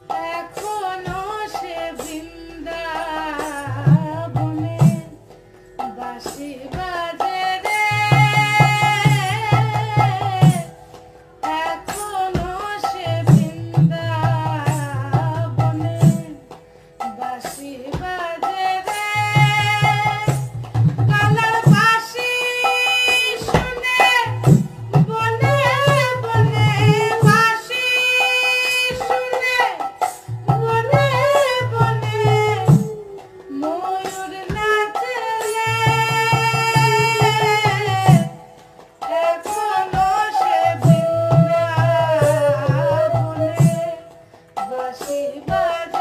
এখনো সে বৃন্দাবনে বাঁশি বাজে রে, এখনো সে বৃন্দাবনে বাঁশি বাজে রে। কালার বাঁশি শুনে বনে বনে, বাঁশি শুনে বনে বনে ময়ূর নাচে রে, এখনো সে বৃন্দাবনে বাঁশি বাজে।